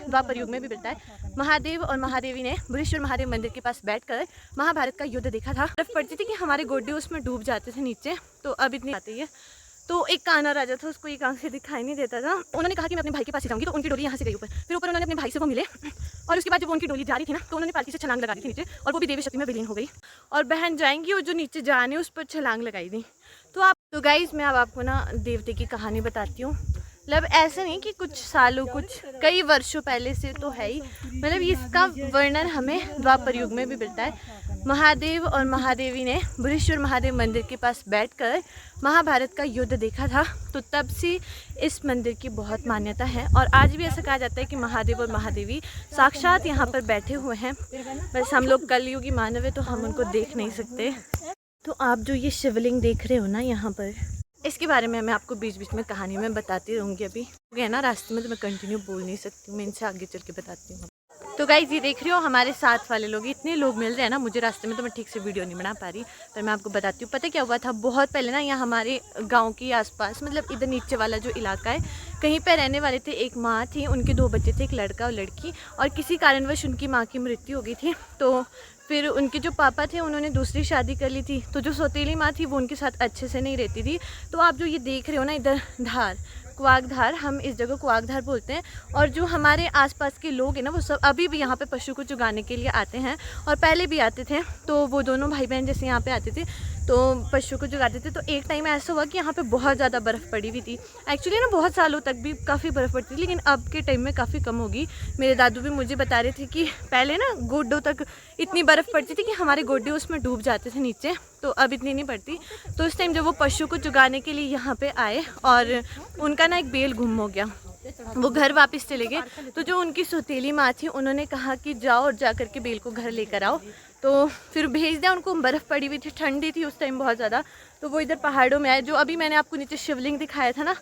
द्वापर युग में भी मिलता है। महादेव और महादेवी ने बुढ़ेश्वर महादेव मंदिर के पास बैठकर महाभारत का युद्ध देखा था। बर्फ पड़ती थी कि हमारे गोड्डे उसमें डूब जाते थे नीचे, तो अब इतनी आती है। तो एक काना राजा था, उसको एक आंख से दिखाई नहीं देता था। उन्होंने कहा कि मैं अपने भाई के पास जाऊंगी, तो उनकी डोली यहाँ से गई ऊपर। फिर ऊपर उन्होंने अपने भाई से वो मिले, और उसके बाद जब उनकी डोली जा रही थी ना, तो उन्होंने पालकी से छलांग लगा दी थी नीचे, और वो भी देवी शक्ति में विलीन हो गई। और बहन जाएंगी और जो नीचे जाने उस पर छलांग लगाई दी। तो गाइज मैं अब आपको ना देवते की कहानी बताती हूँ। मतलब ऐसा नहीं कि कुछ सालों, कुछ कई वर्षों पहले से तो है ही, मतलब इसका वर्णन हमें द्वापर युग में भी मिलता है। महादेव और महादेवी ने बुढ़ेश्वर महादेव मंदिर के पास बैठकर महाभारत का युद्ध देखा था, तो तब से इस मंदिर की बहुत मान्यता है। और आज भी ऐसा कहा जाता है कि महादेव और महादेवी साक्षात यहाँ पर बैठे हुए हैं। बस हम लोग कलयुगी मानव है, तो हम उनको देख नहीं सकते। तो आप जो ये शिवलिंग देख रहे हो ना यहाँ पर, इसके बारे में मैं आपको बीच बीच में कहानी में बताती रहूँगी। अभी गया ना रास्ते में, तो मैं कंटिन्यू बोल नहीं सकती हूँ, मैं इनसे आगे चल के बताती हूँ। तो गाइज ये देख रही हो हमारे साथ वाले लोग, इतने लोग मिल रहे हैं ना मुझे रास्ते में, तो मैं ठीक से वीडियो नहीं बना पा रही, पर मैं आपको बताती हूँ। पता क्या हुआ था, बहुत पहले ना यहाँ हमारे गांव के आसपास, मतलब इधर नीचे वाला जो इलाका है, कहीं पे रहने वाले थे। एक माँ थी, उनके 2 बच्चे थे, एक लड़का और लड़की, और किसी कारणवश उनकी माँ की मृत्यु हो गई थी। तो फिर उनके जो पापा थे उन्होंने दूसरी शादी कर ली थी, तो जो सौतेली माँ थी वो उनके साथ अच्छे से नहीं रहती थी। तो आप जो ये देख रहे हो ना इधर धार, कुआकधार, हम इस जगह कुआकधार बोलते हैं। और जो हमारे आसपास के लोग हैं ना, वो सब अभी भी यहाँ पे पशु को चुगाने के लिए आते हैं, और पहले भी आते थे। तो वो दोनों भाई बहन जैसे यहाँ पे आते थे तो पशु को चुगाते थे। तो एक टाइम ऐसा हुआ कि यहाँ पे बहुत ज़्यादा बर्फ़ पड़ी हुई थी। एक्चुअली ना बहुत सालों तक भी काफ़ी बर्फ़ पड़ती थी, लेकिन अब के टाइम में काफ़ी कम होगी। मेरे दादू भी मुझे बता रहे थे कि पहले ना गोड्डों तक इतनी बर्फ़ पड़ती थी कि हमारे गोड्डे उसमें डूब जाते थे नीचे, तो अब इतनी नहीं पड़ती। तो उस टाइम जब वो पशु को चुगाने के लिए यहाँ पे आए, और उनका ना एक बेल गुम हो गया, वो घर वापस चले गए। तो जो उनकी सौतेली माँ थी, उन्होंने कहा कि जाओ और जा करके बेल को घर लेकर आओ। तो फिर भेज दिया उनको। बर्फ़ पड़ी हुई थी, ठंडी थी उस टाइम बहुत ज़्यादा। तो वो इधर पहाड़ों में आए। जो अभी मैंने आपको नीचे शिवलिंग दिखाया था ना,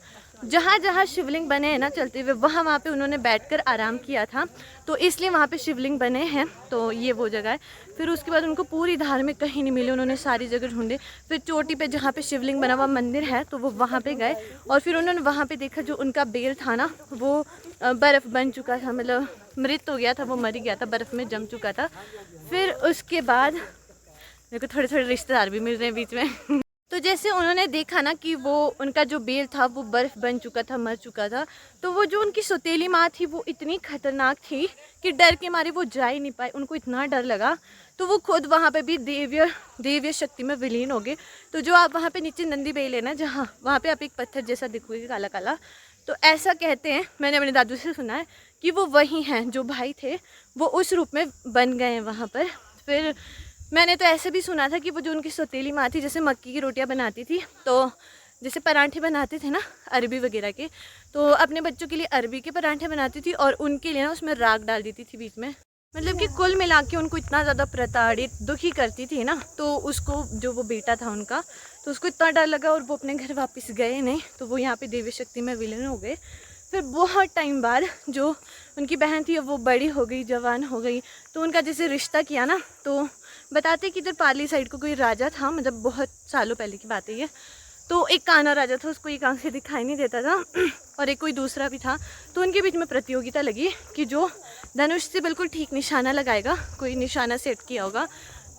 जहाँ जहाँ शिवलिंग बने हैं ना चलते हुए, वहाँ पे उन्होंने बैठकर आराम किया था, तो इसलिए वहाँ पे शिवलिंग बने हैं। तो ये वो जगह है। फिर उसके बाद उनको पूरी धार में कहीं नहीं मिले, उन्होंने सारी जगह ढूंढे। फिर चोटी पे जहाँ पे शिवलिंग बना हुआ मंदिर है, तो वो वहाँ पे गए, और फिर उन्होंने वहाँ पे देखा जो उनका बेल था ना, वो बर्फ़ बन चुका था, मतलब मृत हो गया था, वो मर गया था, बर्फ़ में जम चुका था। फिर उसके बाद मेरे को थोड़े थोड़े रिश्तेदार भी मिल रहे हैं बीच में। तो जैसे उन्होंने देखा ना कि वो उनका जो बेल था वो बर्फ़ बन चुका था, मर चुका था, तो वो जो उनकी सौतेली माँ थी वो इतनी खतरनाक थी कि डर के मारे वो जा ही नहीं पाए। उनको इतना डर लगा, तो वो खुद वहाँ पे भी देवीय शक्ति में विलीन हो गए। तो जो आप वहाँ पे नीचे नंदी बेल है ना, जहाँ वहाँ पे आप एक पत्थर जैसा दिखोगे काला काला, तो ऐसा कहते हैं, मैंने अपने दादू से सुना है कि वो वही हैं जो भाई थे, वो उस रूप में बन गए हैं वहाँ पर। फिर मैंने तो ऐसे भी सुना था कि वो जो उनकी सौतेली माँ थी, जैसे मक्की की रोटियां बनाती थी, तो जैसे पराठे बनाते थे ना अरबी वगैरह के, तो अपने बच्चों के लिए अरबी के पराठे बनाती थी, और उनके लिए ना उसमें राग डाल देती थी बीच में। मतलब कि कुल मिला के उनको इतना ज़्यादा प्रताड़ित दुखी करती थी ना, तो उसको जो वो बेटा था उनका, तो उसको इतना डर लगा और वो अपने घर वापस गए नहीं, तो वो यहाँ पे देवी शक्ति में विलीन हो गए। फिर बहुत टाइम बाद जो उनकी बहन थी वो बड़ी हो गई, जवान हो गई, तो उनका जैसे रिश्ता किया ना, तो बताते कि इधर पाली साइड को कोई राजा था, मतलब बहुत सालों पहले की बात है ये। तो एक काना राजा था, उसको एक आंख से दिखाई नहीं देता था, और एक कोई दूसरा भी था। तो उनके बीच में प्रतियोगिता लगी कि जो धनुष से बिल्कुल ठीक निशाना लगाएगा, कोई निशाना सेट किया होगा,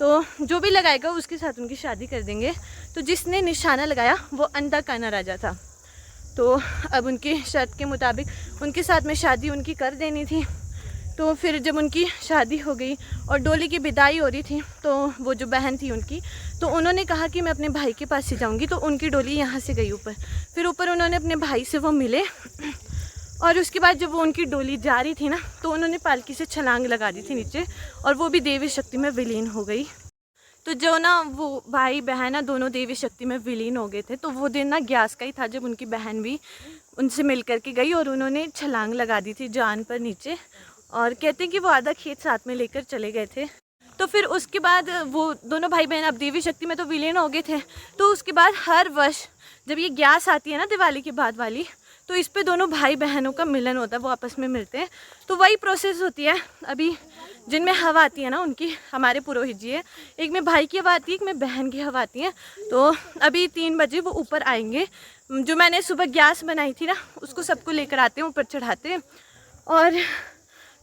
तो जो भी लगाएगा उसके साथ उनकी शादी कर देंगे। तो जिसने निशाना लगाया वो अंधा काना राजा था। तो अब उनकी शर्त के मुताबिक उनके साथ में शादी उनकी कर देनी थी। तो फिर जब उनकी शादी हो गई और डोली की विदाई हो रही थी, तो वो जो बहन थी उनकी, तो उन्होंने कहा कि मैं अपने भाई के पास से जाऊंगी, तो उनकी डोली यहाँ से गई ऊपर। फिर ऊपर उन्होंने अपने भाई से वो मिले, और उसके बाद जब वो उनकी डोली जा रही थी ना, तो उन्होंने पालकी से छलांग लगा दी थी नीचे, और वो भी देवी शक्ति में विलीन हो गई। तो जो ना वो भाई बहन ना दोनों देवी शक्ति में विलीन हो गए थे। तो वो दिन ना ग्यास का ही था जब उनकी बहन भी उनसे मिल कर के गई, और उन्होंने छलांग लगा दी थी जान पर नीचे, और कहते हैं कि वो आधा खेत साथ में लेकर चले गए थे। तो फिर उसके बाद वो दोनों भाई बहन अब देवी शक्ति में तो विलीन हो गए थे। तो उसके बाद हर वर्ष जब ये ग्यास आती है ना दिवाली के बाद वाली, तो इस पे दोनों भाई बहनों का मिलन होता है, वो आपस में मिलते हैं। तो वही प्रोसेस होती है। अभी जिनमें हवा आती है ना उनकी, हमारे पुरोहित जी है, एक में भाई की हवा आती है, एक में बहन की हवा आती है। तो अभी 3 बजे वो ऊपर आएंगे। जो मैंने सुबह ग्यास बनाई थी ना, उसको सबको लेकर आते हैं, ऊपर चढ़ाते हैं। और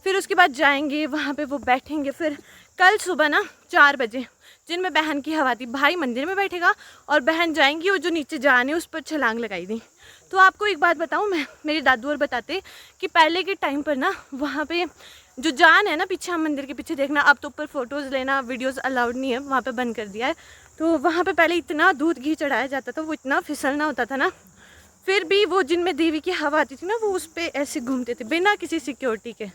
फिर उसके बाद जाएंगे वहाँ पे, वो बैठेंगे। फिर कल सुबह ना 4 बजे जिनमें बहन की हवा थी, भाई मंदिर में बैठेगा और बहन जाएंगी और जो नीचे जान है उस पर छलांग लगाई दी। तो आपको एक बात बताऊँ मैं, मेरे दादू और बताते कि पहले के टाइम पर ना वहाँ पे जो जान है ना पीछे, हम मंदिर के पीछे देखना, अब तो ऊपर फ़ोटोज़ लेना वीडियोज़ अलाउड नहीं है, वहाँ पे बंद कर दिया है। तो वहाँ पे पहले इतना दूध घी चढ़ाया जाता था, वो इतना फिसलना होता था ना, फिर भी वो जिनमें देवी की हवा आती थी ना वो उस पर ऐसे घूमते थे बिना किसी सिक्योरिटी के।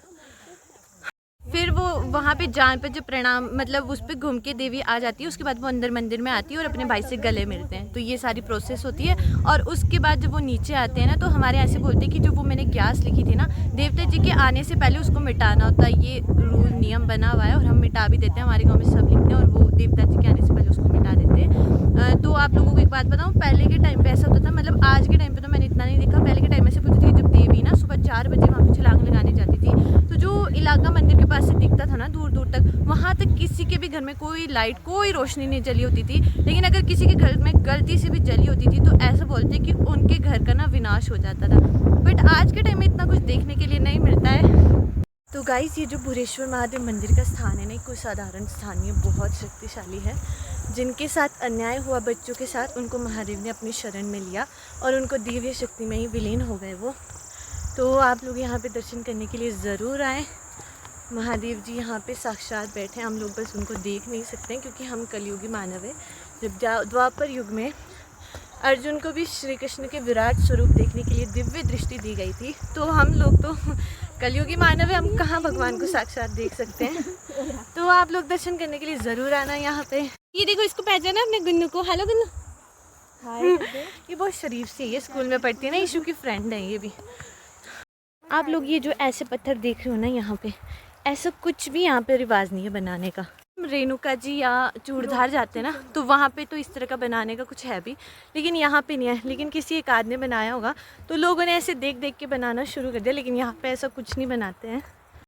फिर वो वहाँ पे जान पे जो प्रणाम मतलब उस पर घूम के देवी आ जाती है, उसके बाद वो अंदर मंदिर में आती है और अपने भाई से गले मिलते हैं। तो ये सारी प्रोसेस होती है। और उसके बाद जब वो नीचे आते हैं ना, तो हमारे ऐसे बोलते हैं कि जो वो मैंने ग्यास लिखी थी ना, देवता जी के आने से पहले उसको मिटाना होता है। ये रूल नियम बना हुआ है और हम मिटा भी देते हैं, हमारे गाँव में सब लिखते हैं और वो देवता जी के आने से पहले उसको मिटा देते हैं। तो आप लोगों को एक बात बताऊँ, पहले के टाइम पर ऐसा होता था, मतलब आज के टाइम पर तो मैंने इतना नहीं देखा, पहले के टाइम ऐसे बोलती थी कि जब देवी ना सुबह 4 बजे वहाँ पर छलांग लगाने जाती थी, तो जो इलाका मंदिर के पास से दिखता था ना दूर दूर तक, वहाँ तक किसी के भी घर में कोई लाइट कोई रोशनी नहीं जली होती थी। लेकिन अगर किसी के घर में गलती से भी जली होती थी तो ऐसा बोलते कि उनके घर का ना विनाश हो जाता था। बट आज के टाइम में इतना कुछ देखने के लिए नहीं मिलता है। तो गाइस, ये जो भुरेश्वर महादेव मंदिर का स्थान है ना, कोई साधारण स्थान नहीं है, बहुत शक्तिशाली है। जिनके साथ अन्याय हुआ बच्चों के साथ, उनको महादेव ने अपनी शरण में लिया और उनको दिव्य शक्ति में ही विलीन हो गए वो। तो आप लोग यहाँ पे दर्शन करने के लिए ज़रूर आएँ। महादेव जी यहाँ पे साक्षात बैठे हैं, हम लोग बस उनको देख नहीं सकते हैं क्योंकि हम कलयुगी मानव है। जब द्वापर युग में अर्जुन को भी श्री कृष्ण के विराट स्वरूप देखने के लिए दिव्य दृष्टि दी गई थी, तो हम लोग तो कलयुगी मानव है, हम कहाँ भगवान को साक्षात देख सकते हैं। तो आप लोग दर्शन करने के लिए ज़रूर आना यहाँ पे। ये देखो, इसको पहचाना अपने गुन्नू को। हेलो गुन्नू। हाय। ये बहुत शरीफ सी है, ये स्कूल में पढ़ती है ना, ईशू की फ्रेंड है ये भी। आप लोग ये जो ऐसे पत्थर देख रहे हो ना यहाँ पे, ऐसा कुछ भी यहाँ पे रिवाज नहीं है बनाने का। रेणुका जी या चूड़धार जाते हैं ना, तो वहाँ पे तो इस तरह का बनाने का कुछ है भी, लेकिन यहाँ पे नहीं है। लेकिन किसी एक आदमी ने बनाया होगा तो लोगों ने ऐसे देख देख के बनाना शुरू कर दिया, लेकिन यहाँ पे ऐसा कुछ नहीं बनाते हैं।